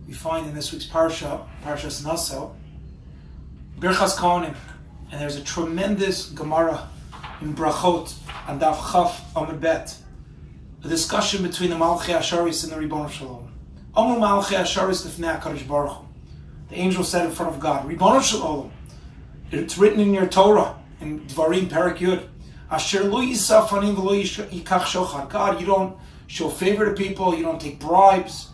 we find in this week's Parshat Naso, Birchas Kohanim, and there's a tremendous Gemara in Brachot on Daf Chaf Amud Bet, a discussion between the Malchei Asharis and the Ribono Shalom. Amru Malchei Asharis Lifnei HaKadosh Baruch Hu. The angel said in front of God, Ribono Shalom, it's written in your Torah, in Dvarim Perek Yud, Asher lo yisaf anim v'lo yikach shochad. God, you don't show favor to people, you don't take bribes,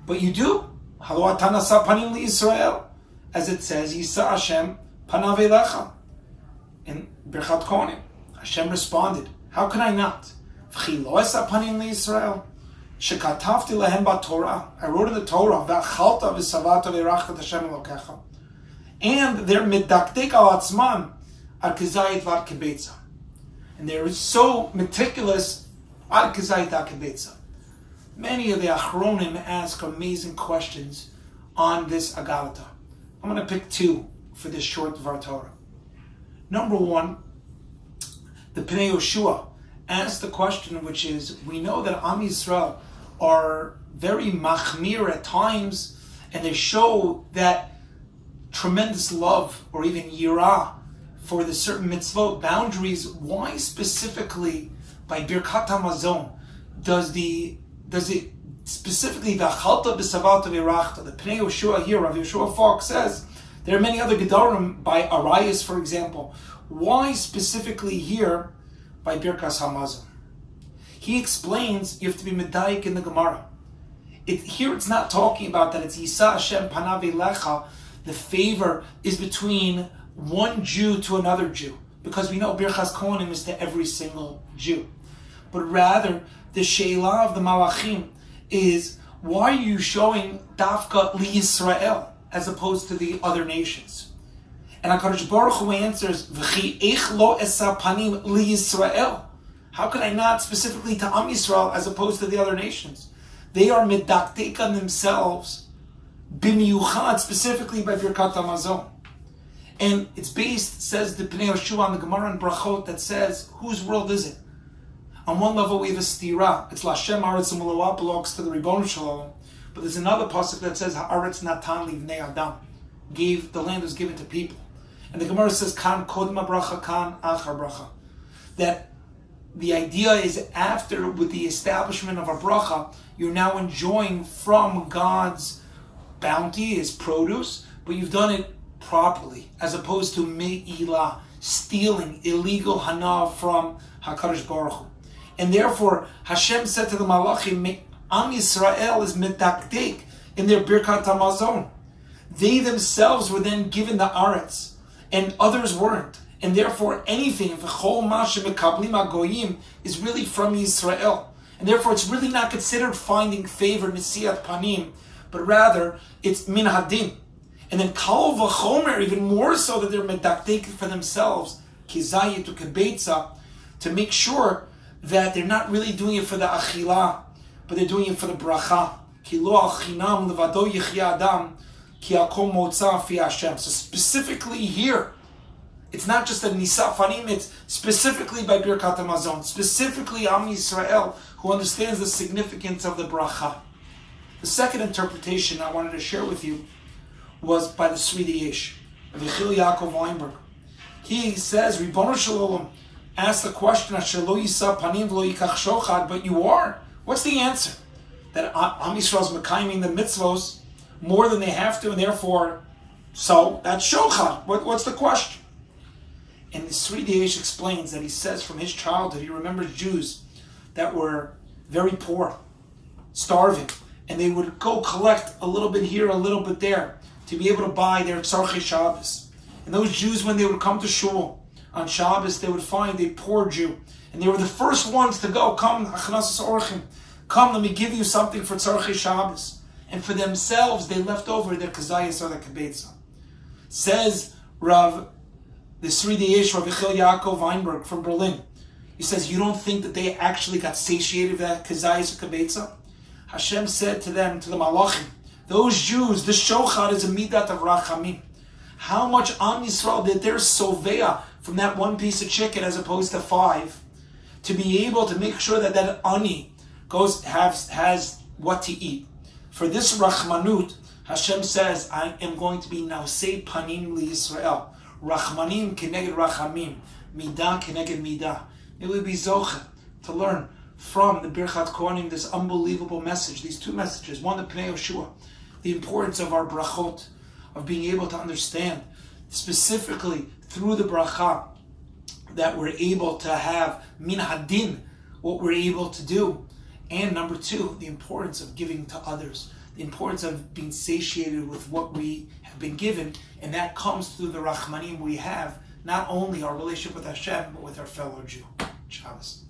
but you do. Halo ata nasa panim liYisrael, as it says, Yisa Hashem panav elecha. In Birchat Kohanim, Hashem responded, how can I not? V'chi lo esa panim liYisrael, shekatavti lehem b'Torah. I wrote in the Torah, v'achalta v'savata v'irachta Hashem Elokecha. And they're midaktik al atzman al kizayit v'al kibetza. And they're so meticulous al kizayit al kibetza. Many of the Achronim ask amazing questions on this Agalata. I'm going to pick two for this short Dvar Torah. Number one, the Pnei Yoshua asked the question, which is, we know that Am Yisrael are very machmir at times, and they show that tremendous love or even yirah for the certain mitzvot boundaries. Why specifically by Birkat HaMazon does it specifically v'achalta b'savata v'irachta? The Pnei Yoshua here, Rav Yeshua Falk says, there are many other Gedarim by Arias, for example. Why specifically here by Birkas HaMazon? He explains you have to be medayik in the Gemara. Here it's not talking about that it's Yisa Hashem panav elecha. The favor is between one Jew to another Jew, because we know Birchas Kohanim is to every single Jew. But rather, the Sheila of the Malachim is, why are you showing Dafka li Yisrael as opposed to the other nations? And HaKadosh Baruch Hu answers, V'chi eich lo esa panim li Yisrael. How can I not specifically to Am Yisrael as opposed to the other nations? They are medaktek on themselves, b'miyuchad, specifically by Birkat HaMazon. And it's based, says the Pnei Yoshua on the Gemara and Brachot, that says, whose world is it? On one level we have a stira, it's Lashem Aretz U'Maloah, belongs to the Ribono Shalom. But there's another pasuk that says, Haaretz Natan Livnei Adam, the land was given to people. And the Gemara says, Kan Kodma Bracha, Kan Achar Bracha. That the idea is after, with the establishment of a bracha, you're now enjoying from God's bounty, his produce, but you've done it properly, as opposed to me'ilah, stealing illegal hana from HaKadosh Baruch Hu. And therefore, Hashem said to the Malachim, Am Yisrael is medakdek in their Birkat HaMazon. They themselves were then given the Aretz, and others weren't. And therefore, anything, v'chol ma shemekablim hagoyim, is really from Yisrael. And therefore, it's really not considered finding favor, nesiat panim, but rather, it's min hadin. And then kal v'chomer, even more so that they're medakdek for themselves, kizayit to kibetza, to make sure that they're not really doing it for the achilah, but they're doing it for the bracha. Ki lo al chinam levado yichya adam, ki al kol motza fi Hashem. So specifically here, it's not just a nisaf anim, it's specifically by Birkat HaMazon, specifically Am Yisrael, who understands the significance of the bracha. The second interpretation I wanted to share with you was by the Sridei Yesh, Yechiel Yaakov Weinberg. He says, Ribono Shalom asked the question, Asher lo yisa panim v'lo yikach shochad, but you are. What's the answer? That Am Yisrael is mekayiming the mitzvos more than they have to, and therefore, so that's shochad. What's the question? And the Sridei Yesh explains that he says from his childhood, he remembers Jews that were very poor, starving, and they would go collect a little bit here, a little bit there, to be able to buy their tzarchei Shabbos. And those Jews, when they would come to shul on Shabbos, they would find a poor Jew, and they were the first ones to go, come, achnasas orchim, come, let me give you something for tzarchei Shabbos. And for themselves, they left over their kazayas or their kibetza. Says the Sridei Yesh, Rav Yechiel Yaakov Weinberg from Berlin, he says, you don't think that they actually got satiated with that kazayas or kibetza? Hashem said to them, to the Malachim, those Jews, the shochad is a midat of rachamim. How much Am Yisrael did their sovea from that one piece of chicken as opposed to 5, to be able to make sure that that ani has what to eat. For this Rachmanut, Hashem says, I am going to be Nausei Panim li Yisrael. Rachmanim keneged Rachamim. Midah keneged Midah. It would be Zocha to learn from the Birchat Kohanim this unbelievable message, these two messages. One, the Pnei Yoshua, the importance of our brachot, of being able to understand specifically through the bracha that we're able to have min hadin, what we're able to do. And number two, the importance of giving to others, the importance of being satiated with what we have been given, and that comes through the rachmanim we have, not only our relationship with Hashem, but with our fellow Jew. Shabbos.